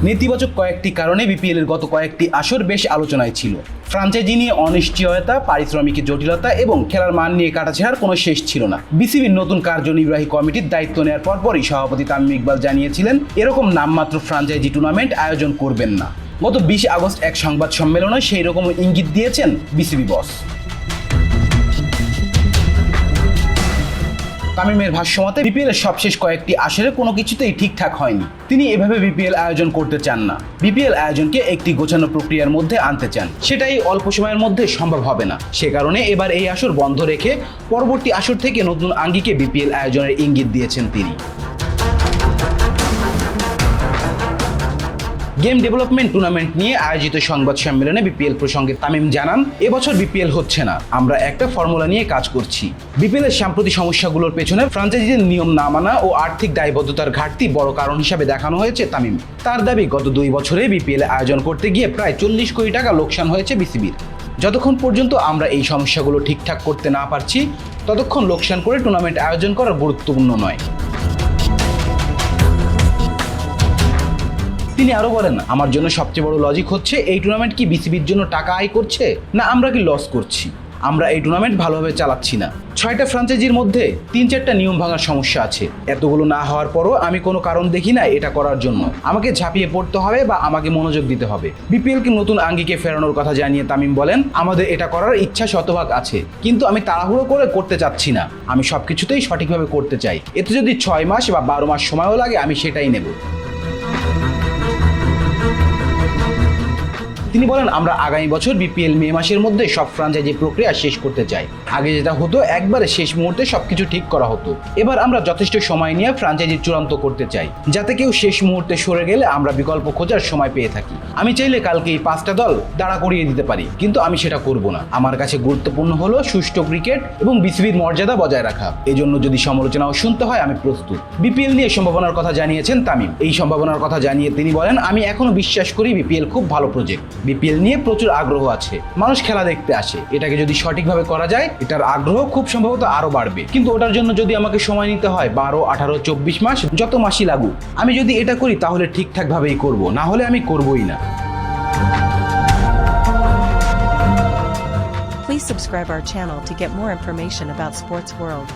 নেতিবাচক কয়েকটি কারণে বিপিএল এর গত কয়েকটি আসর বেশ আলোচনায় ছিল। ফ্রাঞ্চাইজি নিয়ে অনিশ্চয়তা, পারিশ্রমিকের জটিলতা এবং খেলার মান নিয়ে কাটাছেঁড়ার কোনো শেষ ছিল না। বিসিবির নতুন কার্যনির্বাহী কমিটির দায়িত্ব নেওয়ার পরপরই সভাপতি তামিম ইকবাল জানিয়েছিলেন এরকম নামমাত্র ফ্রাঞ্চাইজি টুর্নামেন্ট আয়োজন করবেন না। গত 20 আগস্ট এক সংবাদ সম্মেলনে সেই রকম ইঙ্গিত দিয়েছেন বিসিবি বস। তামিমের ভাষ্যমতে বিপিএল এর সবশেষ কয়েকটি আসরে কোনো কিছুতেই ঠিকঠাক হয়নি। তিনি এভাবে বিপিএল আয়োজন করতে চান না। বিপিএল আয়োজনকে একটি গোছানো প্রক্রিয়ার মধ্যে আনতে চান, সেটাই অল্প সময়ের মধ্যে সম্ভব হবে না। সে কারণে এবার এই আসর বন্ধ রেখে পরবর্তী আসর থেকে নতুন আঙ্গিকে বিপিএল আয়োজনের ইঙ্গিত দিয়েছেন তিনি। গেম ডেভেলপমেন্ট টুর্নামেন্ট নিয়ে আয়োজিত সংবাদ সম্মেলনে বিপিএল প্রসঙ্গে তামিম জানান, এবছর বিপিএল হচ্ছে না, আমরা একটা ফর্মুলা নিয়ে কাজ করছি। বিপিএল এর সাম্প্রতিক সমস্যাগুলোর পেছনে ফ্রাঞ্চাইজিদের নিয়ম না মানা ও আর্থিক দায়বদ্ধতার ঘাটতি বড় কারণ হিসাবে দেখানো হয়েছে তামিম। তার দাবি, গত 2 বছরে বিপিএল আয়োজন করতে গিয়ে প্রায় 40 কোটি টাকা লোকসান হয়েছে বিসিবির। যতক্ষণ পর্যন্ত আমরা এই সমস্যাগুলো ঠিকঠাক করতে না পারছি, ততক্ষণ লোকসান করে টুর্নামেন্ট আয়োজন করা গুরুত্বপূর্ণ নয়। তিনি আরো বলেন, আমার জন্য সবচেয়ে বড় লজিক হচ্ছে এই টুর্নামেন্ট কি বিসিবির জন্য টাকা আয় করছে, না আমরা কি লস করছি। আমরা এই টুর্নামেন্ট ভালোভাবে চালাচ্ছি না। 6টা ফ্রাঞ্চাইজির মধ্যে 3-4টা নিয়ম ভাঙার সমস্যা আছে। এতগুলো না হওয়ার পরও আমি কোনো কারণ দেখি না এটা করার জন্য। আমাকে ঝাঁপিয়ে পড়তে হবে বা আমাকে মনোযোগ দিতে হবে। বিপিএলকে নতুন আঙ্গিকে ফেরানোর কথা জানিয়ে তামিম বলেন, আমাদের এটা করার ইচ্ছা শতভাগ আছে, কিন্তু আমি তাড়াহুড়ো করে করতে চাচ্ছি না। আমি সবকিছুতেই সঠিকভাবে করতে চাই। এতে যদি 6 মাস বা 12 মাস সময়ও লাগে, আমি সেটাই নেব। তিনি বলেন, আমরা আগামী বছর বিপিএল মে মাসের মধ্যে সব ফ্রাঞ্চাইজি প্রক্রিয়া শেষ করতে চাই। আগে যেটা হতো একবারে শেষ মুহূর্তে সবকিছু ঠিক করা হতো। এবার আমরা যথেষ্ট সময় নিয়ে ফ্রাঞ্চাইজি চূড়ান্ত করতে চাই, যাতে কেউ শেষ মুহূর্তে সরে গেলে আমরা বিকল্প খোঁজার সময় পেয়ে থাকি। আমি চাইলে কালকে এই 5টা দল দাঁড়া করিয়ে দিতে পারি, কিন্তু আমি সেটা করব না। আমার কাছে গুরুত্বপূর্ণ হলো সুষ্ঠু ক্রিকেট এবং বিসিবির মর্যাদা বজায় রাখা। এজন্য যদি সমালোচনাও শুনতে হয়, আমি প্রস্তুত। বিপিএল নিয়ে সম্ভাবনার কথা জানিয়েছেন তামিম। এই সম্ভাবনার কথা জানিয়ে তিনি বলেন, আমি এখনো বিশ্বাস করি বিপিএল খুব ভালো প্রজেক্ট। বিপিএল নিয়ে প্রচুর আগ্রহ আছে, মানুষ খেলা দেখতে আসে। এটাকে যদি সঠিকভাবে করা যায়, এটার আগ্রহ খুব সম্ভবত আরো বাড়বে। কিন্তু ওটার জন্য যদি আমাকে সময় নিতে হয় 12, 18, 24 মাস, যত মাসই লাগুক, আমি যদি এটা করি তাহলে ঠিকঠাক ভাবেই করব, না হলে আমি করবই না। Please subscribe our channel to get more information about Sports World.